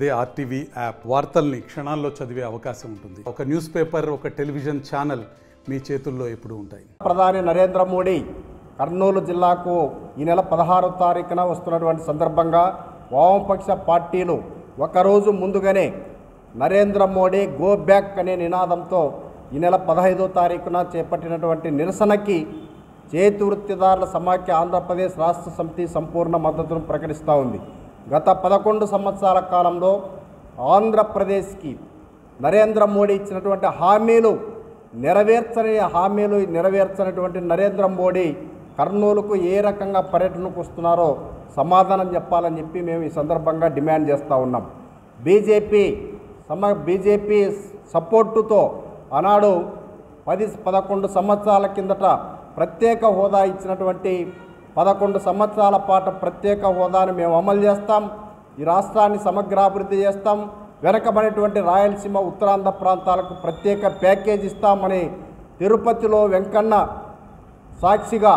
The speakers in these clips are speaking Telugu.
అదే ఆర్టీవీ యాప్ వార్తల్ని క్షణాల్లో చదివే అవకాశం ఉంటుంది. ఒక న్యూస్ పేపర్, ఒక టెలివిజన్ ఛానల్ మీ చేతుల్లో ఎప్పుడూ ఉంటాయి. ప్రధాని నరేంద్ర మోడీ కర్నూలు జిల్లాకు ఈ నెల 16వ తారీఖున వస్తున్నటువంటి సందర్భంగా వామపక్ష పార్టీలు ఒకరోజు ముందుగానే నరేంద్ర మోడీ గో బ్యాక్ అనే నినాదంతో ఈ నెల 15వ తారీఖున చేపట్టినటువంటి నిరసనకి చేతి వృత్తిదారుల సమాఖ్య ఆంధ్రప్రదేశ్ రాష్ట్ర సమితి సంపూర్ణ మద్దతును ప్రకటిస్తూ ఉంది. గత 11 సంవత్సరాల కాలంలో ఆంధ్రప్రదేశ్కి నరేంద్ర మోడీ ఇచ్చినటువంటి నెరవేర్చనటువంటి నరేంద్ర మోడీ కర్నూలుకు ఏ రకంగా పర్యటనకు వస్తున్నారో సమాధానం చెప్పాలని చెప్పి మేము ఈ సందర్భంగా డిమాండ్ చేస్తూ ఉన్నాం. బీజేపీ సపోర్టుతో ఆనాడు 10-11 సంవత్సరాల కిందట ప్రత్యేక హోదా ఇచ్చినటువంటి 11 సంవత్సరాల పాటు ప్రత్యేక హోదాను మేము అమలు చేస్తాం. ఈ రాష్ట్రాన్ని సమగ్రాభివృద్ధి చేస్తాం. వెనకబడినటువంటి రాయలసీమ ఉత్తరాంధ్ర ప్రాంతాలకు ప్రత్యేక ప్యాకేజ్ ఇస్తామని తిరుపతిలో వెంకన్న సాక్షిగా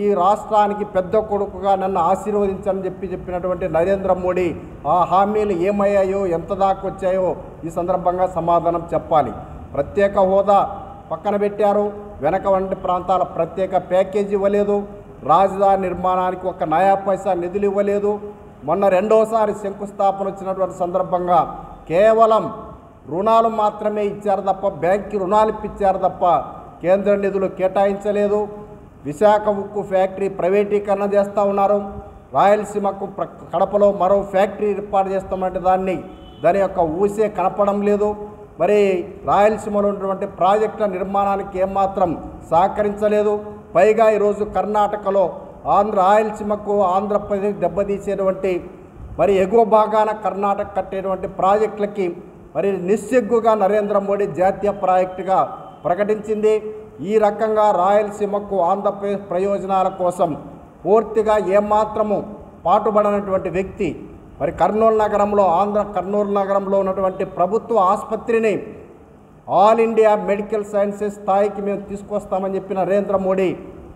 ఈ రాష్ట్రానికి పెద్ద కొడుకుగా నన్ను ఆశీర్వదించని చెప్పినటువంటి నరేంద్ర మోడీ ఆ హామీలు ఏమయ్యాయో, ఎంత దాకా వచ్చాయో ఈ సందర్భంగా సమాధానం చెప్పాలి. ప్రత్యేక హోదా పక్కన పెట్టారు, వెనకబడిన ప్రాంతాల ప్రత్యేక ప్యాకేజీ ఇవ్వలేదు, రాజధాని నిర్మాణానికి ఒక నయా పైసా నిధులు ఇవ్వలేదు. మొన్న రెండోసారి శంకుస్థాపన వచ్చినటువంటి సందర్భంగా కేవలం రుణాలు మాత్రమే ఇచ్చారు తప్ప, బ్యాంక్కి రుణాలు ఇప్పించారు తప్ప కేంద్ర నిధులు కేటాయించలేదు. విశాఖ ఉక్కు ఫ్యాక్టరీ ప్రైవేటీకరణ చేస్తూ ఉన్నారు. రాయలసీమకు కడపలో మరో ఫ్యాక్టరీ ఏర్పాటు చేస్తామంటే దాని యొక్క ఊసే కనపడం లేదు. మరి రాయలసీమలో ఉన్నటువంటి ప్రాజెక్టుల నిర్మాణానికి ఏమాత్రం సహకరించలేదు. పైగా ఈరోజు కర్ణాటకలో రాయలసీమకు ఆంధ్రప్రదేశ్ దెబ్బతీసేటువంటి మరి ఎగువ భాగాన కర్ణాటక కట్టేటువంటి ప్రాజెక్టులకి మరి నిస్సిగ్గుగా నరేంద్ర మోడీ జాతీయ ప్రాజెక్టుగా ప్రకటించింది. ఈ రకంగా రాయలసీమకు ఆంధ్రప్రదేశ్ ప్రయోజనాల కోసం పూర్తిగా ఏమాత్రము పాటుపడనటువంటి వ్యక్తి మరి కర్నూలు నగరంలో ఉన్నటువంటి ప్రభుత్వ ఆసుపత్రిని ఆల్ ఇండియా మెడికల్ సైన్సెస్ స్థాయికి మేము తీసుకొస్తామని చెప్పిన నరేంద్ర మోడీ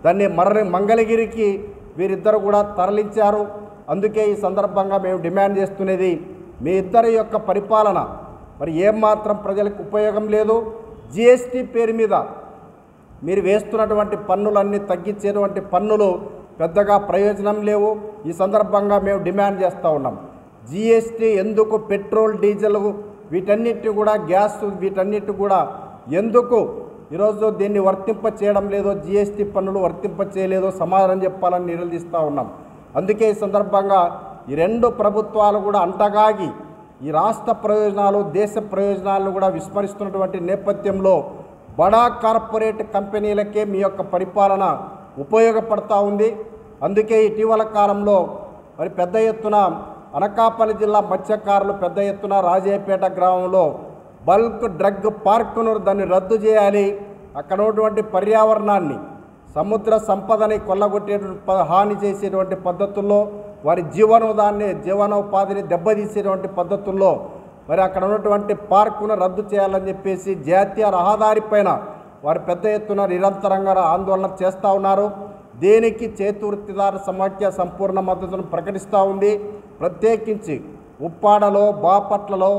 దాన్ని మంగళగిరికి వీరిద్దరు కూడా తరలించారు. అందుకే ఈ సందర్భంగా మేము డిమాండ్ చేస్తున్నది, మీ ఇద్దరి యొక్క పరిపాలన మరి ఏమాత్రం ప్రజలకు ఉపయోగం లేదు. జిఎస్టీ పేరు మీద మీరు వేస్తున్నటువంటి పన్నులన్నీ తగ్గించేటువంటి పన్నులు పెద్దగా ప్రయోజనం లేవు. ఈ సందర్భంగా మేము డిమాండ్ చేస్తూ ఉన్నాం, జిఎస్టీ ఎందుకు పెట్రోల్, డీజిల్ వీటన్నిటి కూడా, గ్యాస్ వీటన్నిటి కూడా ఎందుకు ఈరోజు దీన్ని వర్తింప చేయడం లేదో, జిఎస్టీ పన్నులు వర్తింప చేయలేదో సమాధానం చెప్పాలని నిలదీస్తూ ఉన్నాం. అందుకే ఈ సందర్భంగా ఈ రెండు ప్రభుత్వాలు కూడా అంటగాగి ఈ రాష్ట్ర ప్రయోజనాలు, దేశ ప్రయోజనాలను కూడా విస్మరిస్తున్నటువంటి నేపథ్యంలో బడా కార్పొరేట్ కంపెనీలకే మీ యొక్క పరిపాలన ఉపయోగపడతా ఉంది. అందుకే ఇటీవల కాలంలో మరి పెద్ద ఎత్తున అనకాపల్లి జిల్లా మత్స్యకారులు పెద్ద ఎత్తున రాజయ్యపేట గ్రామంలో బల్క్ డ్రగ్ పార్కును దాన్ని రద్దు చేయాలి, అక్కడ ఉన్నటువంటి పర్యావరణాన్ని, సముద్ర సంపదని కొల్లగొట్టే హాని చేసేటువంటి పద్ధతుల్లో, వారి జీవనోపాధిని దెబ్బతీసేటువంటి పద్ధతుల్లో మరి అక్కడ ఉన్నటువంటి పార్కును రద్దు చేయాలని చెప్పేసి జాతీయ రహదారి పైన వారు పెద్ద ఎత్తున నిరంతరంగా ఆందోళన చేస్తూ ఉన్నారు. దీనికి చేతి వృత్తిదారుల సమాఖ్య సంపూర్ణ మద్దతును ప్రకటిస్తూ ఉంది. ప్రత్యేకించి ఉప్పాడలో, బాపట్లలో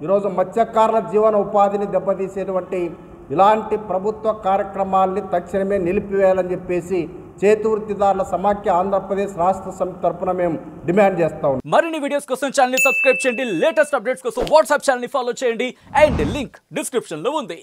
ఈరోజు మత్స్యకారుల జీవన ఉపాధిని దెబ్బతీసేటువంటి ఇలాంటి ప్రభుత్వ కార్యక్రమాల్ని తక్షణమే నిలిపివేయాలని చెప్పేసి చేతి వృత్తిదారుల సమాఖ్య ఆంధ్రప్రదేశ్ రాష్ట్ర సమితి తరపున మేము డిమాండ్ చేస్తా ఉన్నాం. మరిన్ని వీడియోస్ కోసం ఛానల్ ని సబ్స్క్రైబ్ చేయండి, లేటెస్ట్ అప్డేట్స్ కోసం వాట్సాప్ ఛానల్ ని ఫాలో చేయండి అండ్ లింక్ డిస్క్రిప్షన్ లో ఉంది.